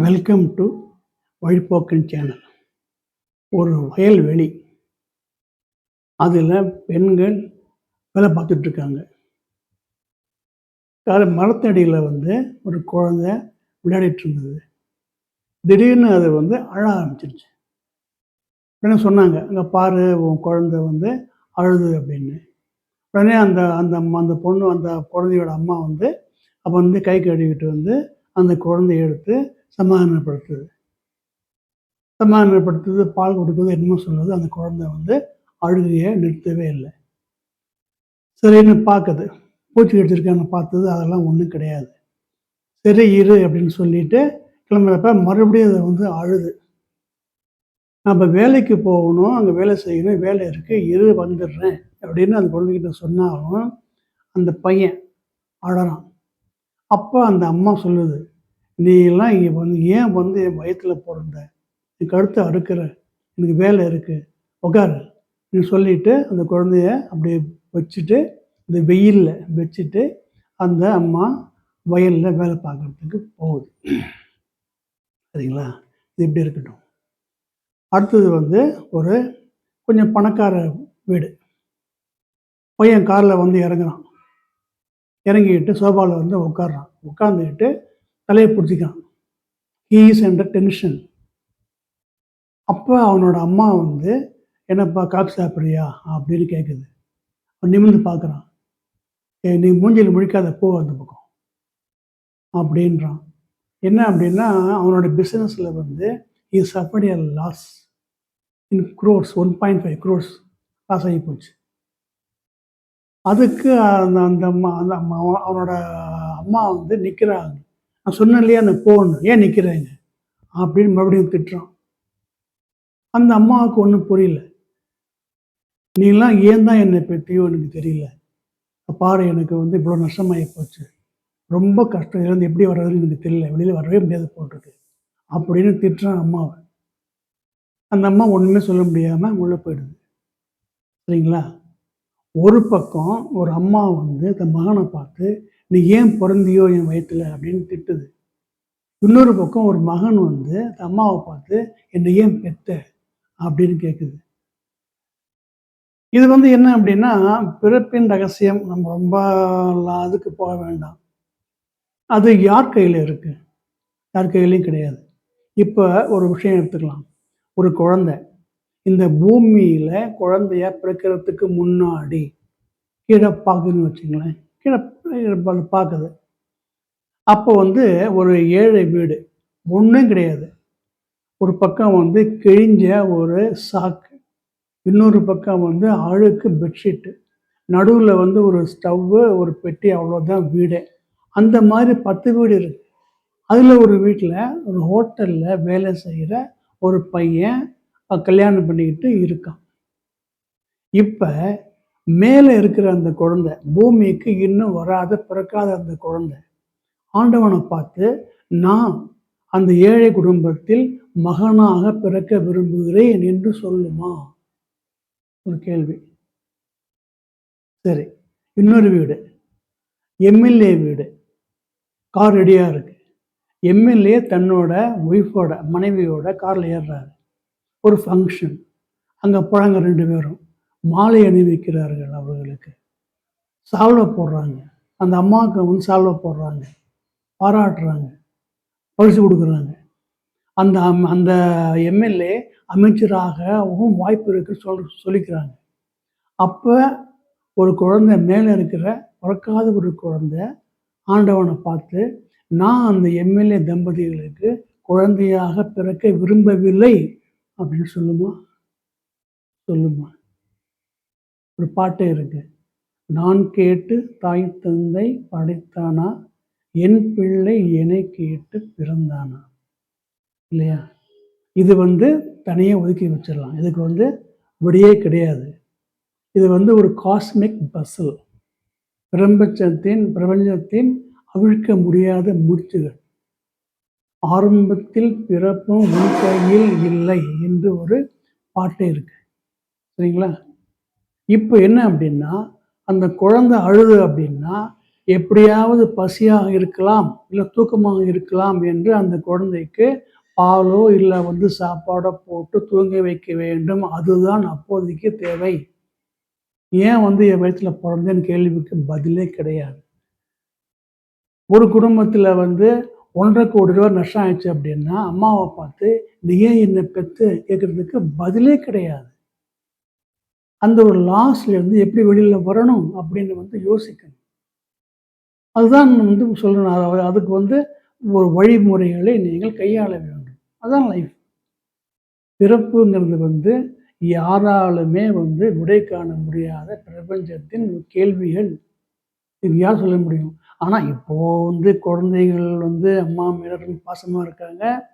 Welcome to வழிப்போக்கன் channel. ஒரு வயல்வெளி, அதில் பெண்கள் வேலை பார்த்துட்ருக்காங்க. மரத்தடியில் ஒரு குழந்தை விளையாடிட்டு இருந்தது. திடீர்னு அது அழ ஆரம்பிச்சிருச்சு. உடனே சொன்னாங்க, அங்கே பாரு உன் குழந்தை அழுது அப்படின்னு. உடனே அந்த அந்த அந்த பொண்ணு, அந்த குழந்தையோட அம்மா அப்போ கை கழுவிட்டு அந்த குழந்தைய எடுத்து சமாதானப்படுத்துது. பால் கொடுக்குது, என்னமோ சொல்லுது. அந்த குழந்தை அழுகையை நிறுத்தவே இல்லை. சரின்னு பார்க்குது, பூச்சி கடிச்சிருக்கான்னு பார்த்தது, அதெல்லாம் ஒன்றும் கிடையாது. சரி இரு அப்படின்னு சொல்லிட்டு கிளம்புறப்ப மறுபடியும் அது அழுது. நம்ம வேலைக்கு போகணும், அங்கே வேலை செய்யணும், வேலை இருக்குது, இரு வந்துடுறேன் அப்படின்னு அந்த குழந்தைகிட்ட சொன்னாலும் அந்த பையன் அழறான். அப்போ அந்த அம்மா சொல்லுது, நீ எல்லாம் இங்கே ஏன் என் வயிற்றில் பிறந்த, நீ கழுத்தை அறுக்கிற, எனக்கு வேலை இருக்குது, உட்காரு நீ சொல்லிவிட்டு அந்த குழந்தைய அப்படியே வச்சுட்டு இந்த வெயிலில் வச்சுட்டு அந்த அம்மா வயலில் வேலை பார்க்குறதுக்கு போகுது. சரிங்களா? இது இப்படி இருக்கட்டும். அடுத்தது ஒரு கொஞ்சம் பணக்கார வீடு. பையன் காரில் இறங்குறான். இறங்கிட்டு சோபாவில் உட்காடுறான். உட்காந்துக்கிட்டு தலையை பிடிச்சிக்கிறான். He is under tension. அப்போ அவனோட அம்மா என்னப்பா காஃபி சாப்பிட்றியா அப்படின்னு கேட்குது. அவன் நிமிர்ந்து பார்க்குறான். நீ மூஞ்சில் முழிக்காத, போ அந்த பக்கம் அப்படின்றான். என்ன அப்படின்னா, அவனோட பிஸ்னஸில் he suffered a loss in crores, 1.5 crores loss ஆகி போச்சு. அதுக்கு அந்த அந்த அம்மா அந்த அம்மா அவனோட அம்மா நிற்கிறாங்க. நான் சொன்னேன் இல்லையா அந்த போகணும், ஏன் நிற்கிறேங்க அப்படின்னு மறுபடியும் திட்டுறான். அந்த அம்மாவுக்கு ஒன்றும் புரியல. நீலாம் ஏன் தான் என்னை பெற்றியோ எனக்கு தெரியல, பாரு எனக்கு இவ்வளோ நஷ்டமாகி போச்சு, ரொம்ப கஷ்டம், இருந்து எப்படி வர்றதுன்னு எனக்கு தெரியல, வெளியில் வரவே முடியாது போட்டிருக்கு அப்படின்னு திட்டுறான் அம்மாவை. அந்த அம்மா ஒன்றுமே சொல்ல முடியாமல் உள்ளே போயிடுது. சரிங்களா? ஒரு பக்கம் ஒரு அம்மா தன் மகனை பார்த்து, நீ ஏன் பிறந்தியோ என் வயிற்றில் அப்படின்னு திட்டுது. இன்னொரு பக்கம் ஒரு மகன் தன் அம்மாவை பார்த்து, என்னை ஏன் பெத்த அப்படின்னு கேட்குது. இது என்ன அப்படின்னா, பிறப்பின் ரகசியம். நம்ம ரொம்ப அதுக்கு போக வேண்டாம். அது யார் கையில் இருக்குது? யார் கையிலையும் கிடையாது. இப்போ ஒரு விஷயம் எடுத்துக்கலாம். ஒரு குழந்தை இந்த பூமியில் குழந்தைய பிறக்கிறதுக்கு முன்னாடி கீழே பார்க்குதுன்னு வச்சுங்களேன். கீழே பார்க்குது. அப்போ ஒரு ஏழை வீடு, ஒன்றும் கிடையாது. ஒரு பக்கம் கிழிஞ்ச ஒரு சாக்கு, இன்னொரு பக்கம் அழுக்கு பெட்ஷீட்டு, நடுவில் ஒரு ஸ்டவ்வு, ஒரு பெட்டி, அவ்வளோதான் வீடே. அந்த மாதிரி 10 வீடு இருக்குது. அதில் ஒரு வீட்டில் ஒரு ஹோட்டலில் வேலை செய்கிற ஒரு பையன் கல்யாணம் பண்ணிக்கிட்டு இருக்கான். இப்போ மேலே இருக்கிற அந்த குழந்தை, பூமிக்கு இன்னும் வராத பிறக்காத அந்த குழந்தை ஆண்டவனை பார்த்து, நான் அந்த ஏழை குடும்பத்தில் மகனாக பிறக்க விரும்புகிறேன் என்று சொல்லுமா? ஒரு கேள்வி. சரி, இன்னொரு வீடு, எம்எல்ஏ வீடு, கார் ரெடியாக இருக்கு. எம்எல்ஏ தன்னோட ஒய்ஃபோட மனைவியோட காரில் ஏறுறாரு. ஒரு ஃபங்க்ஷன், அங்கே போகிறாங்க 2 பேரும், மாலை அணிவிக்கிறார்கள், அவர்களுக்கு சால்வை போடுறாங்க. அந்த அம்மாவுக்கு சால்வை போடுறாங்க, பாராட்டுறாங்க, பரிசு கொடுக்குறாங்க. அந்த அந்த எம்எல்ஏ அமைச்சராகவும் வாய்ப்பு இருக்குன்னு சொல்லிக்கிறாங்க. அப்போ ஒரு குழந்தை, மேலே இருக்கிற பிறக்காத ஒரு குழந்தை ஆண்டவனை பார்த்து, நான் அந்த எம்எல்ஏ தம்பதிகளுக்கு குழந்தையாக பிறக்க விரும்பவில்லை அப்படின்னு சொல்லுமா? ஒரு பாட்டே இருக்கு, நான் கேட்டு தாய் தந்தை படைத்தானா, என் பிள்ளை என்னை கேட்டு பிறந்தானா, இல்லையா? இது தனியாக ஒதுக்கி வச்சிடலாம். இதுக்கு விடையே கிடையாது. இது ஒரு காஸ்மிக் பசில், பிரபஞ்சத்தின் அவிழ்க்க முடியாத முடிச்சுகள். ஆரம்பத்தில் பிறப்பும் உன் கையில் இல்லை என்று ஒரு பாட்டே இருக்கு. சரிங்களா? இப்போ என்ன அப்படின்னா, அந்த குழந்தை அழுது அப்படின்னா, எப்படியாவது பசியாக இருக்கலாம், இல்ல தூக்கமாக இருக்கலாம் என்று அந்த குழந்தைக்கு பாலோ, இல்ல சாப்பாடோ போட்டு தூங்க வைக்க வேண்டும். அதுதான் அப்போதைக்கு தேவை. ஏன் என் வயித்துல பொறந்தேன்னு கேள்விக்கு பதிலே கிடையாது. ஒரு குடும்பத்தில ₹1,50,00,000 நஷ்டம் ஆயிடுச்சு அப்படின்னா, அம்மாவ பார்த்து, "நீ ஏன் என்ன பெத்த?" கேட்கறதுக்கு பதிலே கிடையாது. அந்த ஒரு லாஸ்லேருந்து எப்படி வெளியில வரணும் அப்படின்னு யோசிக்கணும். அதுதான் சொல்றேன். அதுக்கு ஒரு வழிமுறைகளை நீங்கள் கையாள வேண்டும். அதான் லைஃப். பிறப்புங்கிறது யாராலுமே விடை காண முடியாத பிரபஞ்சத்தின் கேள்விகள். இது யார் சொல்ல முடியும்? ஆனா, இப்போ குழந்தைகள் அம்மா மேல ரொம்ப பாசமா இருக்காங்க.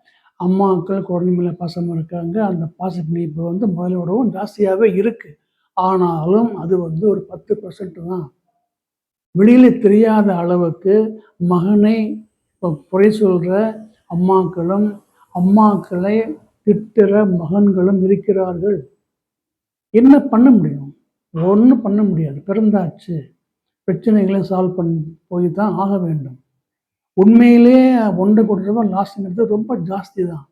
அம்மாக்கள் குழந்தை மேல பாசமா இருக்காங்க. அந்த பாசப்பிணைப்பு முதல விடவும் ஜாஸ்தியாவே இருக்கு. ஆனாலும் அது ஒரு 10% தான். வெளியில தெரியாத அளவுக்கு மகனை குறை சொல்ற அம்மாக்களும், அம்மாக்களை திட்டுற மகன்களும் இருக்கிறார்கள். என்ன பண்ண முடியும்? ஒண்ணும் பண்ண முடியாது. பிறந்தாச்சு. பிரச்சனைகளை சால்வ் பண்ணி போய் தான் ஆக வேண்டும். உண்மையிலே ₹1,50,00,000 லாஸ்ங்கிறது ரொம்ப ஜாஸ்தி தான்.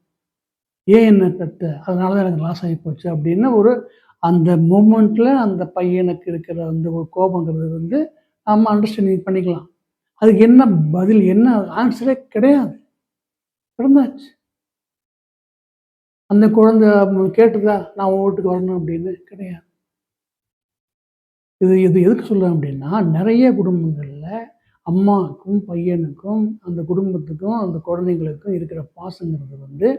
ஏன் என்ன பெத்த? அதனால தான் எனக்கு லாஸ் ஆகி போச்சு அப்படின்னு அந்த மொமெண்ட்ல அந்த பையனுக்கு இருக்கிற ஒரு கோபங்கிறது நம்ம அண்டர்ஸ்டாண்டிங் பண்ணிக்கலாம். அதுக்கு என்ன பதில்? என்ன ஆன்ஸரே கிடையாது. பிறந்தாச்சு. அந்த குழந்தை கேட்டுதா? நான் உன் வீட்டுக்கு வரணும் அப்படின்னு? கிடையாது. இது இது எதுக்கு சொல்றேன் அப்படின்னா, நெறைய குடும்பங்கள்ல அம்மாவுக்கும், பையனுக்கும், அந்த குடும்பத்துக்கும், அந்த குழந்தைங்களுக்கும் இருக்கிற பாசங்கிறது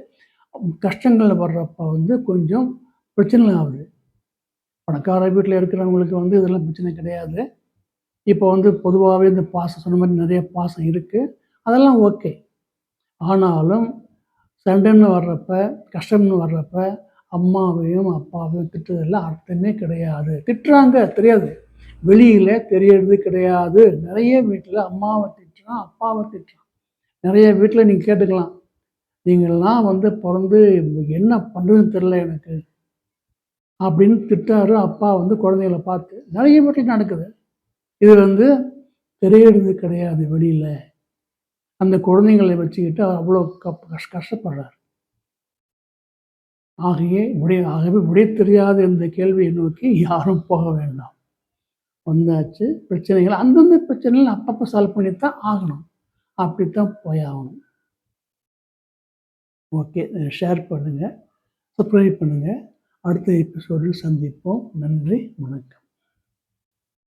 கஷ்டங்கள் வர்றப்ப கொஞ்சம் பிரச்சனை ஆகுது. பணக்கார வீட்ல இருக்கிறவங்களுக்கு இதெல்லாம் பிரச்சனை கிடையாது. இப்போ பொதுவாவே இந்த பாசம் சொன்ன மாரி நெறைய பாசம் இருக்கு. அதெல்லாம் ஓகே. ஆனாலும் சண்டைன்னு வர்றப்ப, கஷ்டம்னு வர்றப்ப, அம்மாவையும், அப்பாவையும் திட்டுறதுல அர்த்தமே கிடையாது. திட்டுறாங்க தெரியாது. வெளியில தெரியறது கிடையாது. நெறைய வீட்ல அம்மாவ திட்டுறான், அப்பாவ திட்டுறான். நெறைய வீட்ல நீங்க கேட்டுக்கலாம். நீங்கள்லாம் பொறந்து என்ன பண்றதுன்னு தெரியல எனக்கு. அப்படின்னு திட்டுறாரு அப்பா குழந்தைகள பார்த்து. நெறைய வீட்ல நடக்குது. இது தெரியறது கிடையாது வெளியில. அந்த குழந்தைங்கள வச்சுக்கிட்டு அவ்வளோ கஷ்டப்படுறாரு. ஆகவே விடை தெரியாத இந்த கேள்வியை நோக்கி யாரும் போக வேண்டாம். வந்தாச்சு பிரச்சனைகள் அந்தந்த பிரச்சனைகள் அப்பப்போ சால்வ் பண்ணித்தான் ஆகணும். அப்படித்தான் போயாகணும். ஓகே. ஷேர் பண்ணுங்க. சப்ஸ்கிரைப் பண்ணுங்க. அடுத்த எபிசோடில் சந்திப்போம். நன்றி. வணக்கம்.